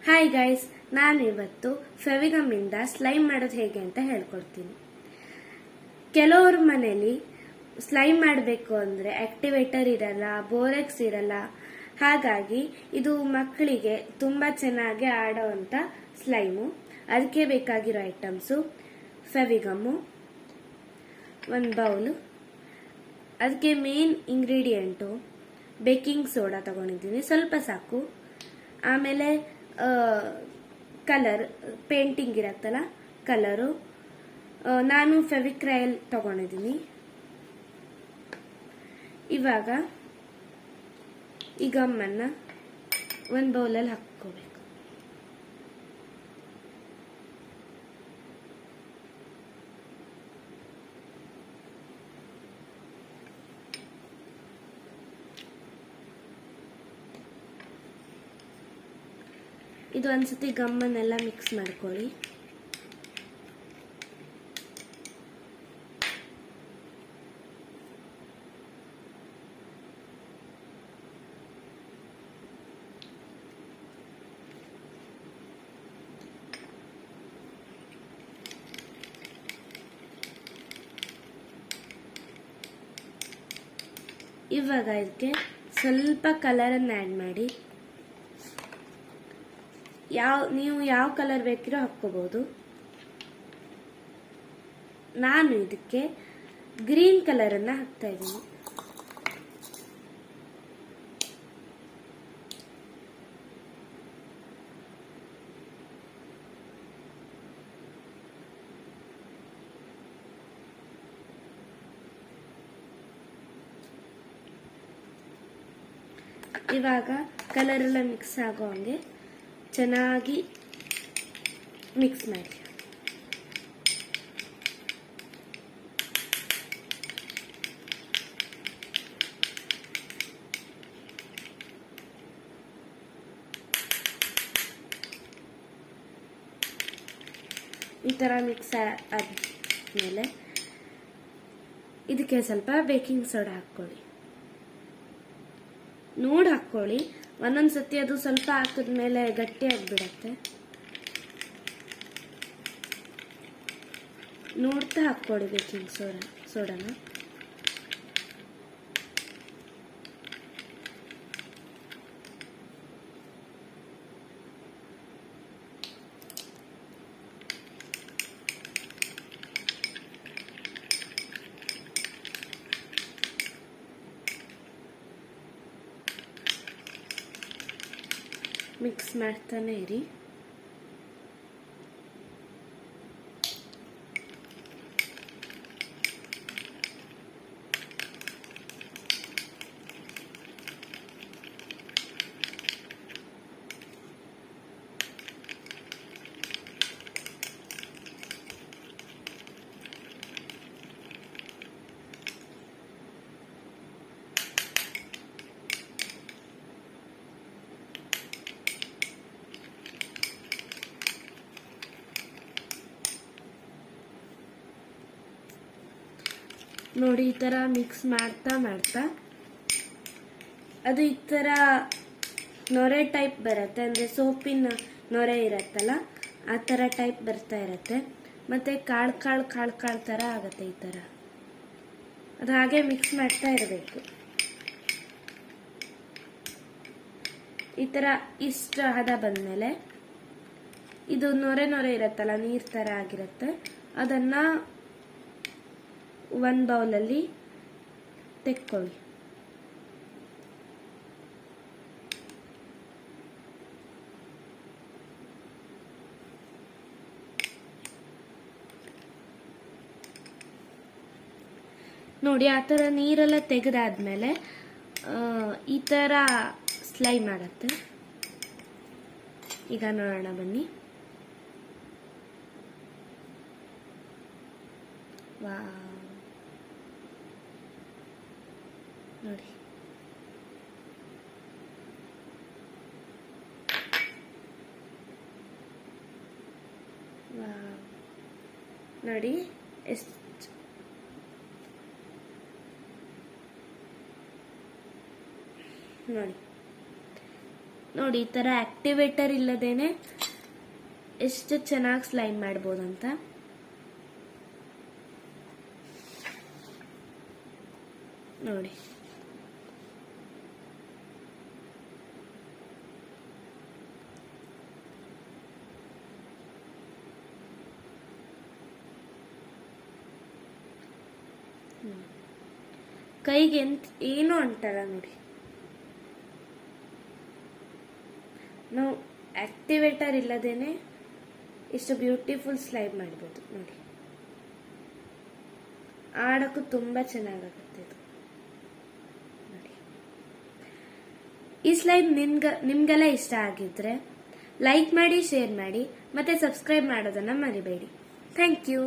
Hi guys, ನಾನಿವತ್ತು Fevigum ಇಂದ slime ಮಾಡೋದು ಹೇಗೆ ಅಂತ ಹೇಳ್ಕೊಡ್ತೀನಿ. ಕೆಲವ್ರ ಮನೇಲಿ ಸ್ಲೈಮ್ ಮಾಡಬೇಕು ಅಂದ್ರೆ ಆಕ್ಟಿವೇಟರ್ ಇರಲ್ಲ, ಬೋರೆಕ್ಸ್ ಇರಲ್ಲ. ಹಾಗಾಗಿ ಇದು ಮಕ್ಕಳಿಗೆ ತುಂಬಾ ಚೆನ್ನಾಗಿ ಆಡೋವಂಥ ಸ್ಲೈಮು. ಅದಕ್ಕೆ ಬೇಕಾಗಿರೋ ಐಟಮ್ಸು ಫೆವಿಗಮ್ಮು, ಒಂದು ಬೌಲು, ಅದಕ್ಕೆ ಮೇನ್ ಇಂಗ್ರೀಡಿಯೆಂಟು ಬೇಕಿಂಗ್ ಸೋಡಾ ತಗೊಂಡಿದ್ದೀನಿ, ಸ್ವಲ್ಪ ಸಾಕು. ಆಮೇಲೆ ಕಲರ್, ಪೇಂಟಿಂಗ್ ಇರತ್ತಲ್ಲ ಕಲರು, ನಾನು ಫೆವಿಕ್ರೈಲ್ ತಗೊಂಡಿದ್ದೀನಿ. ಇವಾಗ ಈ ಗಮ್ಮನ್ನ ಒಂದು ಬೌಲಲ್ಲಿ ಹಾಕ್ಕೋಬೇಕು. ಇದು ಒಂದ್ಸತಿ ಗಮ್ಮನ್ನೆಲ್ಲ ಮಿಕ್ಸ್ ಮಾಡ್ಕೊಳ್ಳಿ. ಇವಾಗ ಇದಕ್ಕೆ ಸ್ವಲ್ಪ ಕಲರನ್ನು ಆ್ಯಡ್ ಮಾಡಿ. ನೀವು ಯಾವ ಕಲರ್ ಬೇಕಿರೋ ಹಾಕ್ಕೋಬಹುದು. ನಾನು ಇದಕ್ಕೆ ಗ್ರೀನ್ ಕಲರನ್ನು ಹಾಕ್ತಾ ಇದ್ದೀನಿ. ಇವಾಗ ಕಲರ್ ಎಲ್ಲ ಮಿಕ್ಸ್ ಆಗೋ ಹಂಗೆ ಚೆನ್ನಾಗಿ ಮಿಕ್ಸ್ ಮಾಡಿ. ಈ ತರ ಮಿಕ್ಸ್ ಆದ್ಮೇಲೆ ಇದಕ್ಕೆ ಸ್ವಲ್ಪ ಬೇಕಿಂಗ್ ಸೋಡಾ ಹಾಕೊಳ್ಳಿ. ನೋಡಿ ಹಾಕೊಳ್ಳಿ, ಒಂದೊಂದ್ಸತಿ ಅದು ಸ್ವಲ್ಪ ಹಾಕಿದ್ಮೇಲೆ ಗಟ್ಟಿ ಆಗಿಬಿಡತ್ತೆ. ನೋಡ್ತಾ ಹಾಕೊಳ್ಳಿ ಬೇಕಿಂಗ್ ಸೋಡಾನ. ಮಿಕ್ಸ್ ಮಾಡ್ತಾನೆ ಇರಿ. ನೋಡಿ, ಈ ತರ ಮಿಕ್ಸ್ ಮಾಡ್ತಾ ಮಾಡ್ತಾ ಅದು ಈ ತರ ನೊರೆ ಟೈಪ್ ಬರುತ್ತೆ. ಅಂದ್ರೆ ಸೋಪಿನ ನೊರೆ ಇರತ್ತಲ್ಲ, ಆ ತರ ಟೈಪ್ ಬರ್ತಾ ಇರತ್ತೆ. ಮತ್ತೆ ಕಾಳು ಕಾಳು ಕಾಳು ಕಾಳು ತರ ಆಗತ್ತೆ. ಈ ತರ ಅದು ಹಾಗೆ ಮಿಕ್ಸ್ ಮಾಡ್ತಾ ಇರಬೇಕು. ಈ ತರ ಇಷ್ಟ ಹದ ಬಂದ್ಮೇಲೆ ಇದು ನೊರೆ ನೊರೆ ಇರತ್ತಲ್ಲ, ನೀರ್ ತರ ಆಗಿರತ್ತೆ, ಅದನ್ನ ಒಂದು ಬೌಲಲ್ಲಿ ತೆಕ್ಕೊಳ್ಳಿ. ನೋಡಿ, ಆ ಥರ ನೀರೆಲ್ಲ ತೆಗೆದಾದ್ಮೇಲೆ ಈ ಥರ ಸ್ಲೈಮ್ ಆಗತ್ತೆ. ಈಗ ನೋಡೋಣ ಬನ್ನಿ. ವಾ, ನೋಡಿ, ನೋಡಿ ಎಷ್ಟು ನೋಡಿ. ನೋಡಿ ಈ ತರ ಆಕ್ಟಿವೇಟರ್ ಇಲ್ಲದೇನೆ ಎಷ್ಟು ಚೆನ್ನಾಗಿ ಸ್ಲೈಮ್ ಮಾಡ್ಬೋದು ಅಂತ. ನೋಡಿ ಕೈಗೆ ಏನು ಅಂಟಲ್ಲ ನೋಡಿ. ನಾವು ಆಕ್ಟಿವೇಟರ್ ಇಲ್ಲದೇನೆ ಇಷ್ಟು ಬ್ಯೂಟಿಫುಲ್ ಸ್ಲೈಮ್ ಮಾಡ್ಬೋದು ನೋಡಿ. ಆಡಕ್ಕೂ ತುಂಬಾ ಚೆನ್ನಾಗಾಗುತ್ತೆ ಇದು ನೋಡಿ. ಈ ಸ್ಲೈಮ್ ನಿಮ್ಗೆಲ್ಲ ಇಷ್ಟ ಆಗಿದ್ರೆ ಲೈಕ್ ಮಾಡಿ, ಶೇರ್ ಮಾಡಿ, ಮತ್ತೆ ಸಬ್ಸ್ಕ್ರೈಬ್ ಮಾಡೋದನ್ನ ಮರಿಬೇಡಿ. Thank you.